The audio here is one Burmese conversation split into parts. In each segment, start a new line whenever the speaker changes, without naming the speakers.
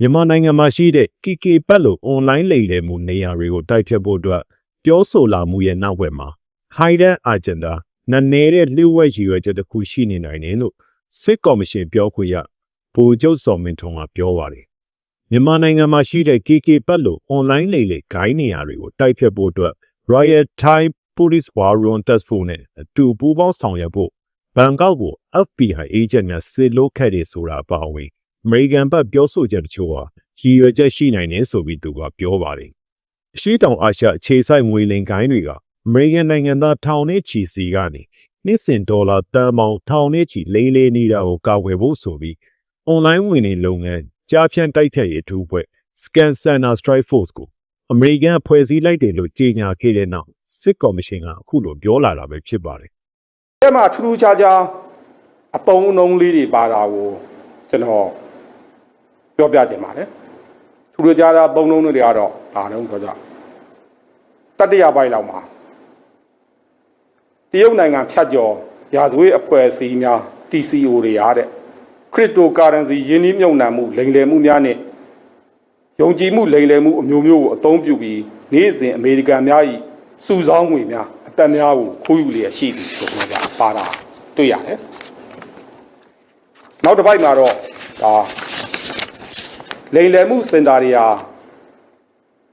မြန်မာနိုင်ငံမှာရှိတဲ့ KK ပတ်လို့ online လိမ်လည်မှုနေရာတွေကိုတိုက်ဖြတ်ဖို့အတွက်ပြောဆိုလာမှုရဲ့နောက်ွယ်မှာ hidden agenda နဲ့နေတဲ့လျှို့ဝှက်ရည်ရွယ်ချက်တစ်ခုရှိနေနိုင်တယ်လို့စစ်ကော်မရှင်ပြောခွင့်ရဗိုလ်ချုပ်စော်မင်းထွန်းကပြောပါတယ်။မြန်မာနိုင်ငံမှာရှိတဲ့ KK ပတ်လို့ online လိမ်လည်ဂိုင်းနေရာတွေကိုတိုက်ဖြတ်ဖို့အတွက် Royal Thai Police War Room Task Force နဲ့အတူပူးပေါင်းဆောင်ရွက်ဖို့ဘန်ကောက်ကို FBI agent များစစ်လို့ခဲ့တယ်ဆိုတာအပါအဝင်အမေရိကန်ဘက်ပြောဆိုချက်တချို့ဟာရည်ရွယ်ချက်ရှိနိုင်တယ်ဆိုပြီးသူကပြောပါတယ်။အရှေ့တောင်အာရှအခြေစိုက်ငွေလိမ်ဂိုင်းတွေကအမေရိကန်နိုင်ငံသားထောင်နဲ့ချီစီကနေနှစ်စဉ်ဒေါ်လာတန်ပေါင်းထောင်နဲ့ချီလိမ်လည်နေတာကိုကာကွယ်ဖို့ဆိုပြီး online ငွေလိမ်လုပ်ငန်းကြားဖြန့်တိုက်ဖြတ်ရေးအထူးအဖွဲ့ Scan Center Strike Force ကိုအမေရိကန်ဖွဲ့စည်းလိုက်တယ်လို့ကြေညာခဲ့တဲ့နောက်စစ်ကော်မရှင်ကအခုလိုပြောလာတာပဲဖြစ်ပါတယ်
။အဲ့မှာထူးထူးခြားခြားအသုံးအနှုန်းလေးတွေပါတာကိုကျွန်တော်ပြောပြခြင်းပါတယ်။ထူးထူးခြားခြားသုံးနှုန်းတွေကတော့ဒါတော့ဆိုကြတတိယပိုင်းလောက်မှာတရုတ်နိုင်ငံဖြတ်ကျော်ရာဇဝတ်အဖွဲ့အစည်းများ TCO တွေရတဲ့ cryptocurrency ယင်းနှိမ့်မြုပ်နှံမှုလိမ်လည်မှုများနဲ့ယုံကြည်မှုလိမ်လည်မှုအမျိုးမျိုးကိုအသုံးပြုပြီးနေ့စဉ်အမေရိကန်များ၏စုဆောင်းငွေများအသက်များကိုခိုးယူလျက်ရှိသည်ဆိုတော့ပါတာတွေ့ရတယ်။နောက်တစ်ပိုက်မှာတော့ဒါလိမ်လည်မှုစင်တာတွေဟာ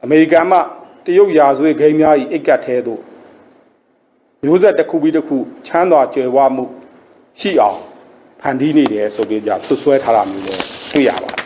အမေရိကန်မှတရုတ်ရာဇဝတ်ဂိမ်းများ၏အိတ်ကတ်ထဲသို့မျိုးဆက်တစ်ခုပြီးတစ်ခုချမ်းသာကြွယ်ဝမှုရှိအောင်ဖန်တီးနေတယ်ဆိုပြီးဆွဆွဲထားတာမျိုးလည်းတွေ့ရပါတယ်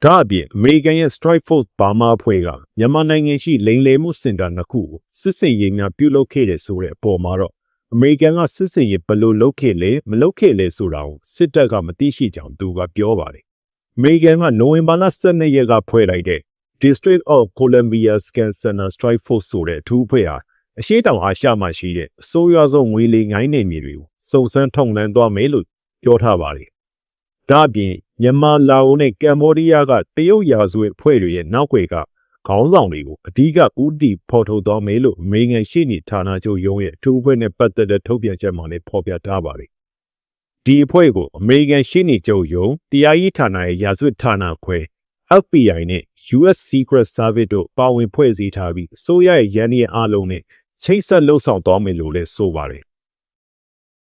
။ဒါအပြင်အမေရိကန်ရဲ့ Strike Force ဘာမာအဖွဲ့ကမြန်မာနိုင်ငံရှိလိမ်လည်မှုစင်တာနှစ်ခုကိုစစ်စင်ရေးများပြုလုပ်ခဲ့တဲ့ဆိုတဲ့အပေါ်မှာတော့အမေရိကန်ကစစ်စင်ရေးဘယ်လိုလုပ်ခဲ့လဲမလုပ်ခဲ့လဲဆိုတာကိုစစ်တပ်ကမသိရှိကြောင်းသူကပြောပါတယ်။အမေရိကန်ကနိုဝင်ဘာလ12ရက်ကဖွဲ့လိုက်တဲ့ District of Columbia Scan Center Strike Force ဆိုတဲ့အထူးအဖွဲ့ဟာအရှေ့တောင်အာရှမှာရှိတဲ့အစိုးရဆုံးငွေလိမ်ဂိုင်းနယ်မြေတွေကိုစုံစမ်းထုံနှံသွားမယ်လို့ပြောထားပါတယ်။ဒါ့အပြင်မြန်မာလာအိုနဲ့ကမ္ဘောဒီးယားကတရုတ်ရာဇဝတ်အဖွဲ့တွေရဲ့နောက်ွယ်ကခေါင်းဆောင်တွေကိုအဓိကဦးတည်ဖော်ထုတ်သွားမယ်လို့အမေရိကန်ရှေ့နေဌာနချုပ်ရုံးရဲ့အထူးအဖွဲ့နဲ့ပတ်သက်တဲ့ထုတ်ပြန်ချက်မှာလည်းဖော်ပြထားပါတယ်။ဒီအဖွဲ့ကိုအမေရိကန်ရှေ့နေချုပ်ရုံးတရားရေးဌာနရဲ့ရာဇဝတ်ဌာနခွဲ FBI နဲ့ US Secret Service တို့ပါဝင်ဖွဲ့စည်းထားပြီးအစိုးရရဲ့ရန်ရည်အားလုံးနဲ့ချိတ်ဆက်လှုပ်ဆောင်သွားမယ်လို့လည်းဆိုပါတယ်